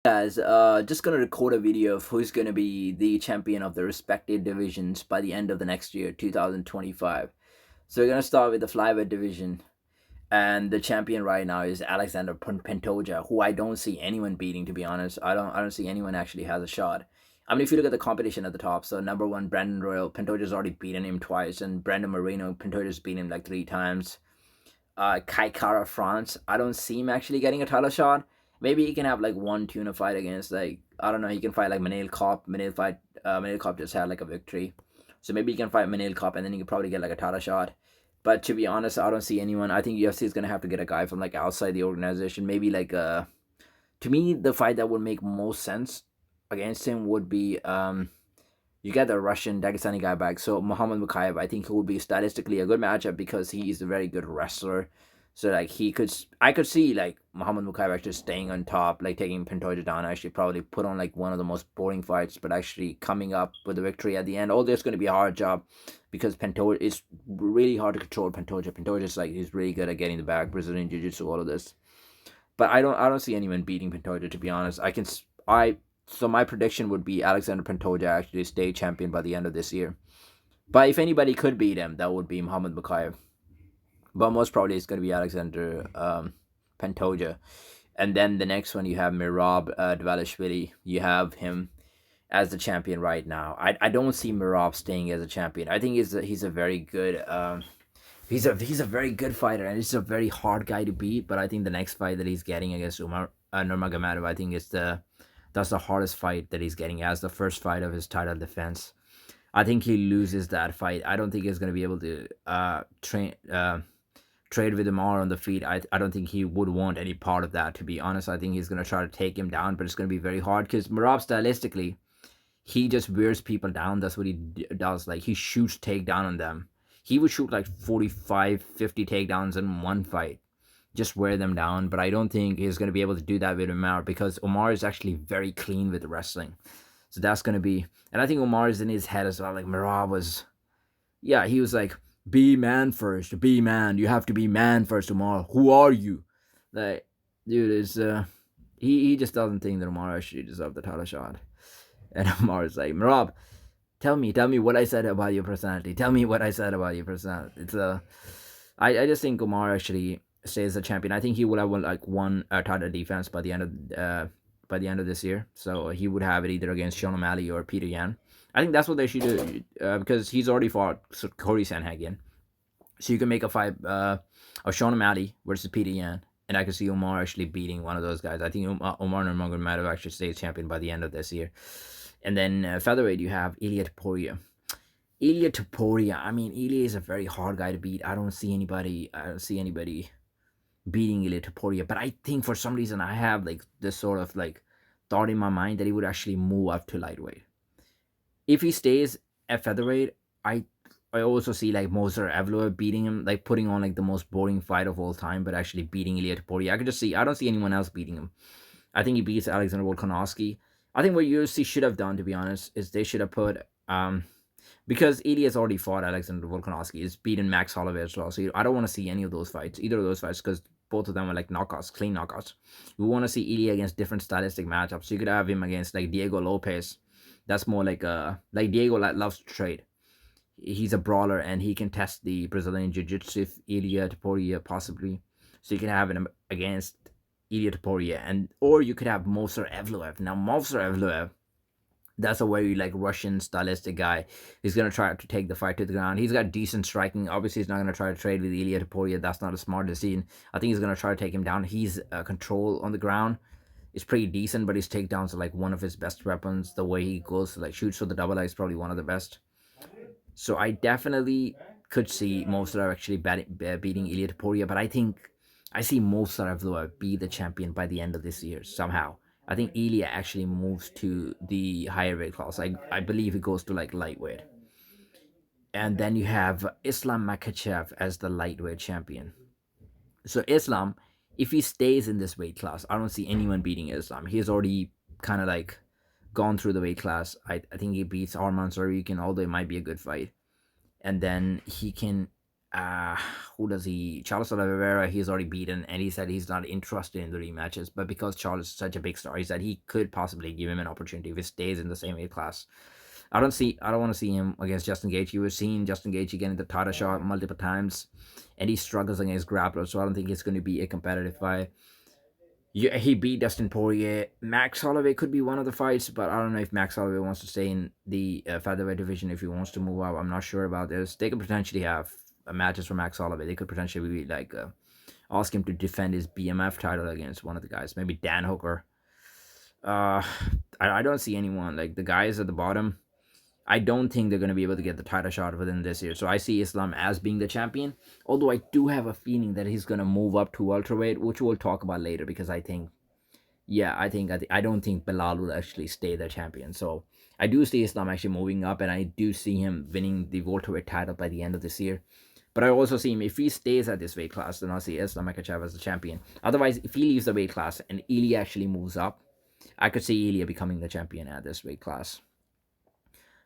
Guys, just gonna record a video of who's gonna be the champion of the respective divisions by the end of the next year, 2025. So we're gonna start with the flyweight division, and the champion right now is Alexander Pantoja, who I don't see anyone beating. To be honest, I don't see anyone actually has a shot. I mean, if you look at the competition at the top, so number one, Brandon Royal, Pantoja's already beaten him twice, and Brandon Moreno, Pantoja's beaten him like three times. Kai Kara France, I don't see him actually getting a title shot. Maybe he can have like one tuna fight against, like, I don't know, he can fight like Manil Kopp. Manil Kopp just had like a victory. So maybe he can fight Manil Kopp and then he could probably get like a title shot. But to be honest, I don't see anyone. I think UFC is gonna have to get a guy from like outside the organization. Maybe like to me the fight that would make most sense against him would be you get the Russian Dagestani guy back. So Muhammad Mukayev, I think he would be stylistically a good matchup because he is a very good wrestler. So like I could see like Muhammad Mukayev actually staying on top, like taking Pantoja down. Actually, probably put on like one of the most boring fights, but actually coming up with a victory at the end. Although it's going to be a hard job because Pantoja is really hard to control. Pantoja is like he's really good at getting the back, Brazilian Jiu Jitsu, all of this. But I don't see anyone beating Pantoja, to be honest. I so my prediction would be Alexander Pantoja actually stay champion by the end of this year. But if anybody could beat him, that would be Muhammad Mukayev. But most probably it's going to be Alexander Pantoja. And then the next one you have Mirab Dvalishvili. You have him as the champion right now. I don't see Mirab staying as a champion. I think he's a very good he's a very good fighter, and he's a very hard guy to beat. But I think the next fight that he's getting against Nurmagomedov, I think that's the hardest fight that he's getting as the first fight of his title defense. I think he loses that fight. I don't think he's going to be able to trade with Amar on the feet. I don't think he would want any part of that, to be honest. I think he's going to try to take him down, but it's going to be very hard because Marab stylistically, he just wears people down. That's what he does. Like, he shoots takedown on them. He would shoot like 45, 50 takedowns in one fight, just wear them down. But I don't think he's going to be able to do that with Omar because Omar is actually very clean with the wrestling. So that's going to be, and I think Omar is in his head as well. Like, Marab was, yeah, he was like, be man first, be man. You have to be man first, Omar. Who are you? Like, dude, is he just doesn't think that Omar actually deserved the title shot. And Omar is like, Marab, tell me what I said about your personality. Tell me what I said about your personality. I just think Omar actually stays the champion. I think he will have like one title defense by the end of this year. So he would have it either against Sean O'Malley or Peter Yan. I think that's what they should do because he's already fought Corey Sanhagen. So you can make a fight of Sean O'Malley versus Peter Yan. And I can see Omar actually beating one of those guys. I think Omar Nurmagomedov actually stays champion by the end of this year. And then featherweight, you have Ilia Topuria. Ilia Topuria, I mean, Ilia is a very hard guy to beat. I don't see anybody beating Ilia Topuria. But I think for some reason I have like this sort of like thought in my mind that he would actually move up to lightweight. If he stays at featherweight, I also see like Moser Evloev beating him, like putting on like the most boring fight of all time, but actually beating Ilia Topuria. I don't see anyone else beating him. I think he beats Alexander Volkanovski. I think what UFC should have done, to be honest, is they should have put because Ilia's already fought Alexander Volkanovski. He's beaten Max Holloway as well. So I don't want to see any of those fights, either of those fights, because both of them are like knockouts, clean knockouts. We want to see Ilia against different stylistic matchups. So you could have him against like Diego Lopez. That's more like Diego loves to trade. He's a brawler and he can test the Brazilian Jiu-Jitsu if Ilia Topuria possibly. So you can have him against Ilia Topuria, or you could have Moser Evloev. Now Moser Evloev, that's a very like Russian stylistic guy. He's gonna try to take the fight to the ground. He's got decent striking. Obviously, he's not gonna try to trade with Ilia Topuria. That's not a smart decision. I think he's gonna try to take him down. He's control on the ground. It's pretty decent, but his takedowns are like one of his best weapons. The way he goes to like shoots for the double leg is probably one of the best. So I definitely could see Moser actually beating Ilia Topuria, but I think I see Moser Evloev be the champion by the end of this year somehow. I think Ilia actually moves to the higher weight class. I believe it goes to like lightweight. And then you have Islam Makhachev as the lightweight champion. So Islam, if he stays in this weight class, I don't see anyone beating Islam. He's already kind of like gone through the weight class. I think he beats Arman Tsarukyan, although it might be a good fight. And then he can uh who does he Charles Oliveira, he's already beaten, and he said he's not interested in the rematches. But because Charles is such a big star, he said he could possibly give him an opportunity if he stays in the same weight class. I don't want to see him against Justin Gaethje. You were seeing Justin Gaethje getting the title shot multiple times, and he struggles against grapplers, so I don't think it's going to be a competitive fight. Yeah, he beat Dustin Poirier. Max Holloway could be one of the fights, but I don't know if Max Holloway wants to stay in the featherweight division. If he wants to move up, I'm not sure about this. They could potentially have matches for Max Holloway. They could potentially be like ask him to defend his BMF title against one of the guys, maybe Dan Hooker. Uh, I don't see anyone like the guys at the bottom. I don't think they're going to be able to get the title shot within this year. So I see Islam as being the champion. Although I do have a feeling that he's going to move up to welterweight, which we'll talk about later, because I think yeah, I don't think Bilal will actually stay the champion. So I do see Islam actually moving up, and I do see him winning the welterweight title by the end of this year. But I also see him, if he stays at this weight class, then I'll see Islam Makhachev as the champion. Otherwise, if he leaves the weight class and Ilya actually moves up, I could see Ilya becoming the champion at this weight class.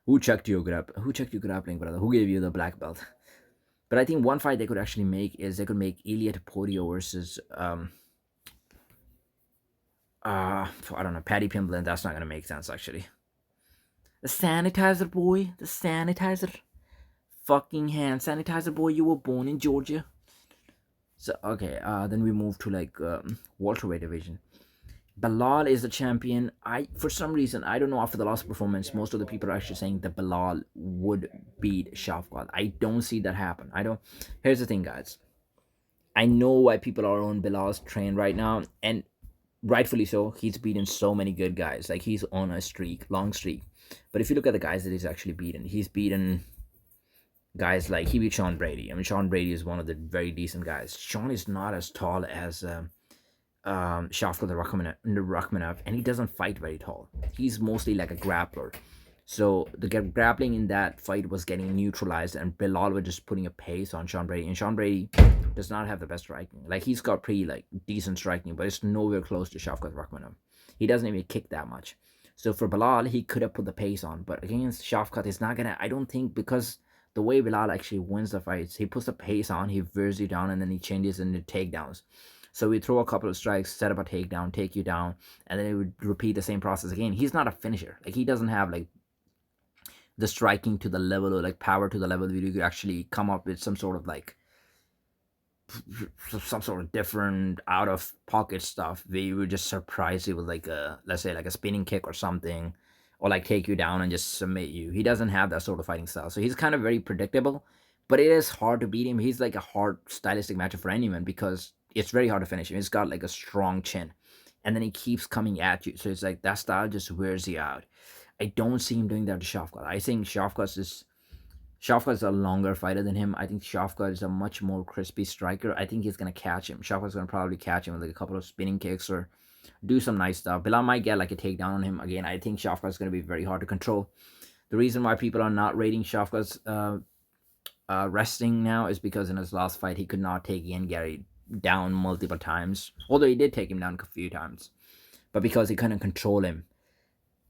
Who checked your grappling, brother? Who gave you the black belt? But I think one fight they could actually make is they could make Ilya Taporio versus I don't know, Paddy Pimblett. That's not gonna make sense actually. The sanitizer boy, the sanitizer, fucking hand sanitizer boy. You were born in Georgia. So okay, then we move to like welterweight division. Bilal is the champion. For some reason, I don't know, after the last performance, most of the people are actually saying that Bilal would beat Shafkat. I don't see that happen. I don't. Here's the thing, guys. I know why people are on Bilal's train right now, and rightfully so. He's beaten so many good guys. Like, he's on a streak, long streak. But if you look at the guys that he's actually beaten, he's beaten guys like, he beat Sean Brady. I mean, Sean Brady is one of the very decent guys. Sean is not as tall as Shafkat Rakhmonov, and he doesn't fight very tall. He's mostly like a grappler. So the grappling in that fight was getting neutralized, and Bilal was just putting a pace on Sean Brady. And Sean Brady does not have the best striking. Like, he's got pretty like decent striking, but it's nowhere close to Shafkat Rakhmonov. He doesn't even kick that much. So for Bilal, he could have put the pace on, but against Shafkat, it's not gonna. I don't think, because the way Bilal actually wins the fights, he puts the pace on, he wears you down, and then he changes into takedowns. So we throw a couple of strikes, set up a takedown, take you down, and then it would repeat the same process again. He's not a finisher. Like, he doesn't have like the striking to the level, or like power to the level where you could actually come up with some sort of like some sort of different out of pocket stuff where you would just surprise you with like a, let's say, like a spinning kick or something, or like take you down and just submit you. He doesn't have that sort of fighting style, so he's kind of very predictable. But it is hard to beat him. He's like a hard stylistic matchup for anyone, because it's very hard to finish him. He's got like a strong chin, and then he keeps coming at you, so it's like that style just wears you out. I don't see him doing that to Shafkat. I think Shafkat's a longer fighter than him. I think Shafkat is a much more crispy striker. I think he's gonna catch him. Shafkat's gonna probably catch him with like a couple of spinning kicks or do some nice stuff. Bilal might get like a takedown on him. Again, I think Shafkat's gonna be very hard to control. The reason why people are not rating Shafkat's resting now is because in his last fight he could not take Ian Gary down multiple times. Although he did take him down a few times, but because he couldn't control him.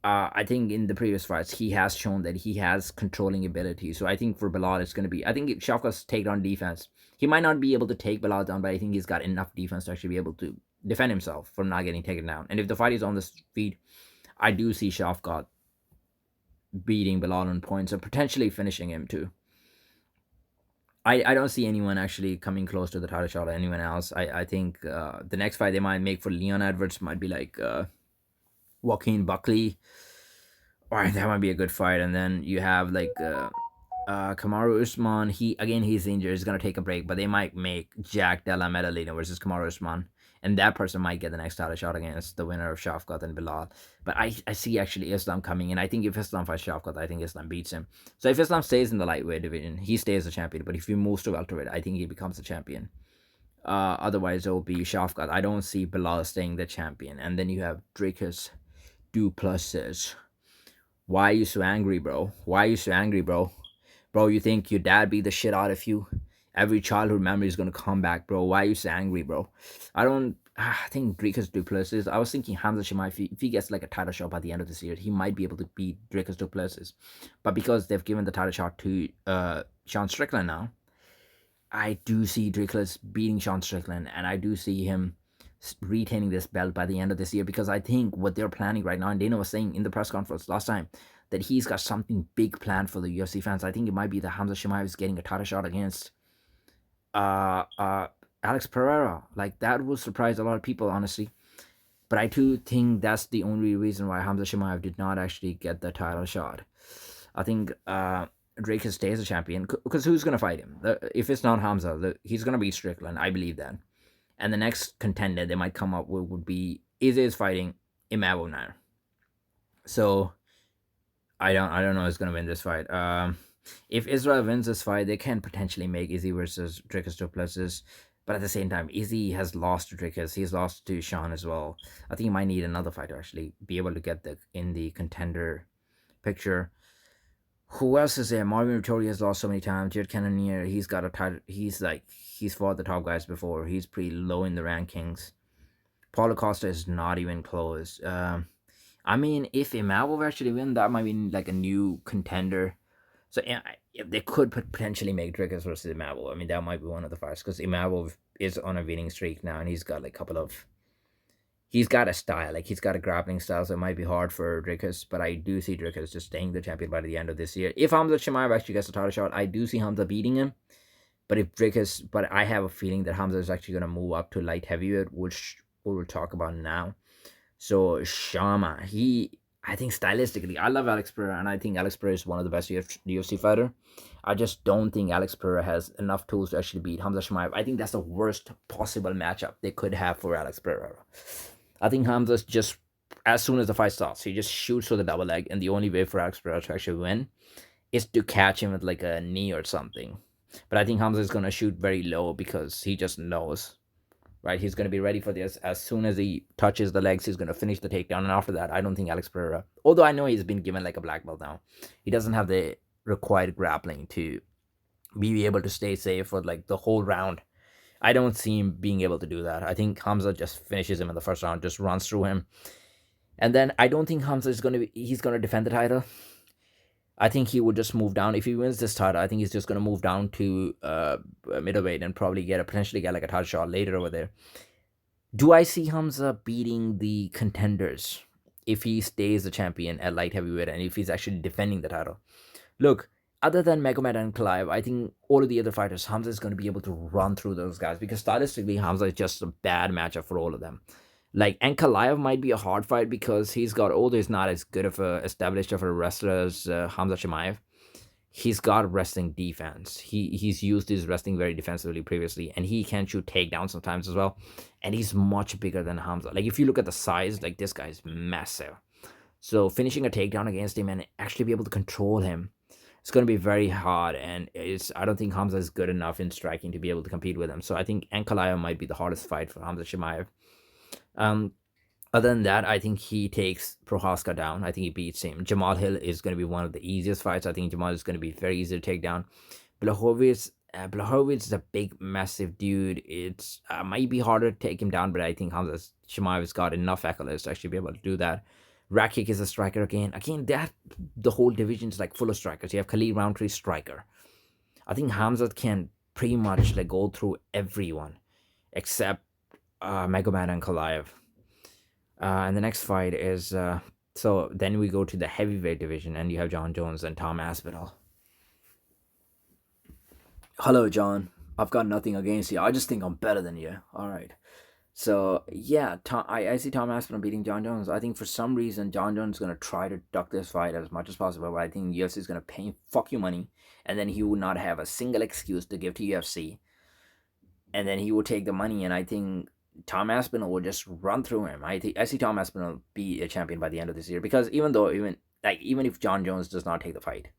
I think in the previous fights he has shown that he has controlling ability. So I think for Bilal it's going to be, I think Shafkat's takedown defense, he might not be able to take Bilal down, but I think he's got enough defense to actually be able to defend himself from not getting taken down. And if the fight is on the feet, I do see Shafkat beating Bilal on points and potentially finishing him too. I don't see anyone actually coming close to the title shot or anyone else. I think the next fight they might make for Leon Edwards might be like Joaquin Buckley. All right, that might be a good fight. And then you have like Kamaru Usman. He's injured. He's gonna take a break, but they might make Jack Della Maddalena versus Kamaru Usman, and that person might get the next title shot against the winner of Shafkat and Bilal. But I see actually Islam coming, and I think if Islam fights Shafkat, I think Islam beats him. So if Islam stays in the lightweight division, he stays the champion. But if he moves to welterweight, I think he becomes the champion. Otherwise, it will be Shafkat. I don't see Bilal staying the champion. And then you have Dricus Duplessis. Why are you so angry, bro? Why are you so angry, bro? Bro, you think your dad beat the shit out of you? Every childhood memory is gonna come back, bro. Why are you so angry, bro? I think Dricus Duplessis. I was thinking Hamza Shemaev, if he gets like a title shot by the end of this year, he might be able to beat Dricus Duplessis. But because they've given the title shot to Sean Strickland now, I do see Drickless beating Sean Strickland, and I do see him retaining this belt by the end of this year, because I think what they're planning right now, and Dana was saying in the press conference last time that he's got something big planned for the UFC fans. I think it might be that Hamza Chimaev is getting a title shot against uh uh Alex Pereira. Like, that will surprise a lot of people, honestly. But I do think that's the only reason why Hamza Chimaev did not actually get the title shot. I think Drake stays a champion, because who's gonna fight him? If it's not Hamza, he's gonna be Strickland. I believe that. And the next contender they might come up with would be Izzy is fighting Imavov now. So I don't know who's gonna win this fight. If Israel wins this fight, they can potentially make Izzy versus Dricus Duplessis. But at the same time, Izzy has lost to Dricus. He's lost to Sean as well. I think he might need another fight to actually be able to get in the contender picture. Who else is there? Marvin Vittori has lost so many times. Jared Cannonier, he's got a title. He's fought the top guys before. He's pretty low in the rankings. Paulo Costa is not even close. I mean, if Imavov actually win, that might be like a new contender. So yeah, they could potentially make Dricus versus Imavov. I mean, that might be one of the fights, because Imavov is on a winning streak now, and he's got like he's got a style, like he's got a grappling style, so it might be hard for Dricus, but I do see Dricus just staying the champion by the end of this year. If Hamza Chimaev actually gets a title shot, I do see Hamza beating him. But I have a feeling that Hamza is actually going to move up to light heavyweight, which we'll talk about now. So Shama, I think stylistically, I love Alex Pereira, and I think Alex Pereira is one of the best UFC fighter. I just don't think Alex Pereira has enough tools to actually beat Hamza Chimaev. I think that's the worst possible matchup they could have for Alex Pereira. I think Hamza's just, as soon as the fight starts, he just shoots for the double leg, and the only way for Alex Pereira to actually win is to catch him with like a knee or something. But I think Hamza is going to shoot very low, because he just knows, right? He's going to be ready for this. As soon as he touches the legs, he's going to finish the takedown. And after that, I don't think Alex Pereira, although I know he's been given like a black belt now, he doesn't have the required grappling to be able to stay safe for like the whole round. I don't see him being able to do that. I think Hamza just finishes him in the first round, just runs through him. And then I don't think Hamza is he's going to defend the title. I think he would just move down. If he wins this title, I think he's just going to move down to middleweight and probably potentially get like a title shot later over there. Do I see Hamza beating the contenders if he stays the champion at light heavyweight, and if he's actually defending the title? Look, other than Magomed and Kalaev, I think all of the other fighters, Hamza is going to be able to run through those guys, because stylistically, Hamza is just a bad matchup for all of them. Like, and Kalaev might be a hard fight, because although he's not as good of established of a wrestler as Hamza Chimaev, he's got wrestling defense. He's used his wrestling very defensively previously, and he can shoot takedowns sometimes as well. And he's much bigger than Hamza. Like, if you look at the size, like, this guy's massive. So finishing a takedown against him and actually be able to control him, it's going to be very hard. And I don't think Hamza is good enough in striking to be able to compete with him. So I think Ankalaev might be the hardest fight for Hamza Chimaev. Other than that, I think he takes Prohaska down. I think he beats him. Jamal Hill is going to be one of the easiest fights. I think Jamal is going to be very easy to take down. Blachowicz is a big, massive dude. It's might be harder to take him down, but I think Hamza Chimaev has got enough accolades to actually be able to do that. Rakic is a striker again. The whole division is like full of strikers. You have Khalid Roundtree, striker. I think Hamza can pretty much like go through everyone except Magomed and Kalaev. And the next fight is so then we go to the heavyweight division, and you have John Jones and Tom Aspinall. Hello, John. I've got nothing against you. I just think I'm better than you. All right. So yeah, I see Tom Aspinall beating John Jones. I think for some reason John Jones is gonna try to duck this fight as much as possible, but I think UFC is gonna pay him fuck you money, and then he would not have a single excuse to give to UFC, and then he will take the money, and I think Tom Aspinall will just run through him. I see Tom Aspinall be a champion by the end of this year, because even if John Jones does not take the fight,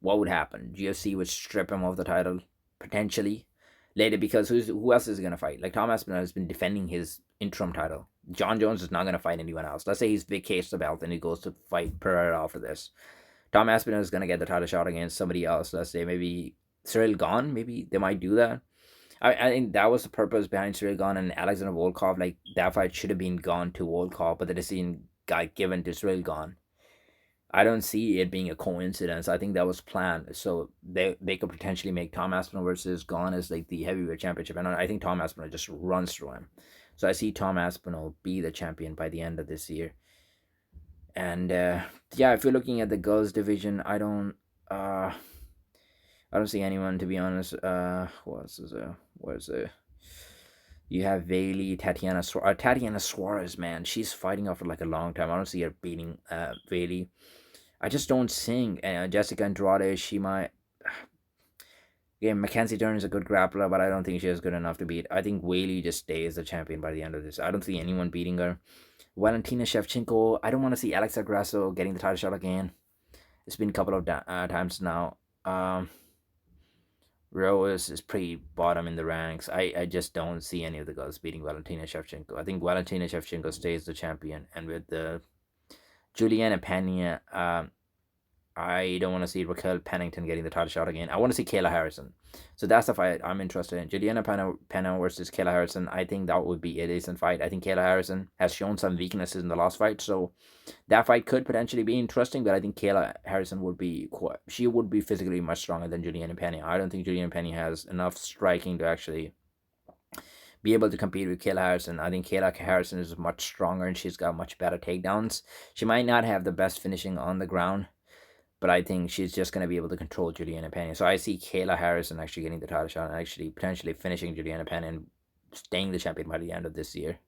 what would happen? UFC would strip him of the title potentially later, because who else is he gonna fight? Like, Tom Aspinall has been defending his interim title. John Jones is not gonna fight anyone else. Let's say he's vacates the belt and he goes to fight Pereira after this. Tom Aspinall is gonna get the title shot against somebody else. Let's say maybe Cyril Gane. Maybe they might do that. I think that was the purpose behind Cyril Gane and Alexander Volkov. Like, that fight should have been gone to Volkov, but the decision got given to Cyril Gane. I don't see it being a coincidence. I think that was planned. So they could potentially make Tom Aspinall versus Gane as like the heavyweight championship. And I think Tom Aspinall just runs through him. So I see Tom Aspinall be the champion by the end of this year. And yeah, if you're looking at the girls division, uh I don't see anyone, to be honest. Where's you have Bailey, Tatiana Suarez, man. She's fighting off for like a long time. I don't see her beating Bailey. I just don't think Jessica Andrade, she might. Yeah, Mackenzie Dern is a good grappler, but I don't think she is good enough to beat. I think Whaley just stays the champion by the end of this. I don't see anyone beating her. Valentina Shevchenko, I don't want to see Alexa Grasso getting the title shot again. It's been a couple of times now. Rose is pretty bottom in the ranks. I just don't see any of the girls beating Valentina Shevchenko. I think Valentina Shevchenko stays the champion. And with the Juliana Pena, I don't want to see Raquel Pennington getting the title shot again. I want to see Kayla Harrison. So that's the fight I'm interested in. Juliana Pena versus Kayla Harrison. I think that would be a decent fight. I think Kayla Harrison has shown some weaknesses in the last fight, so that fight could potentially be interesting. But I think Kayla Harrison would be physically much stronger than Juliana Pena. I don't think Juliana Pena has enough striking to actually be able to compete with Kayla Harrison. I think Kayla Harrison is much stronger and she's got much better takedowns. She might not have the best finishing on the ground, but I think she's just going to be able to control Juliana Pena. So I see Kayla Harrison actually getting the title shot and actually potentially finishing Juliana Pena and staying the champion by the end of this year.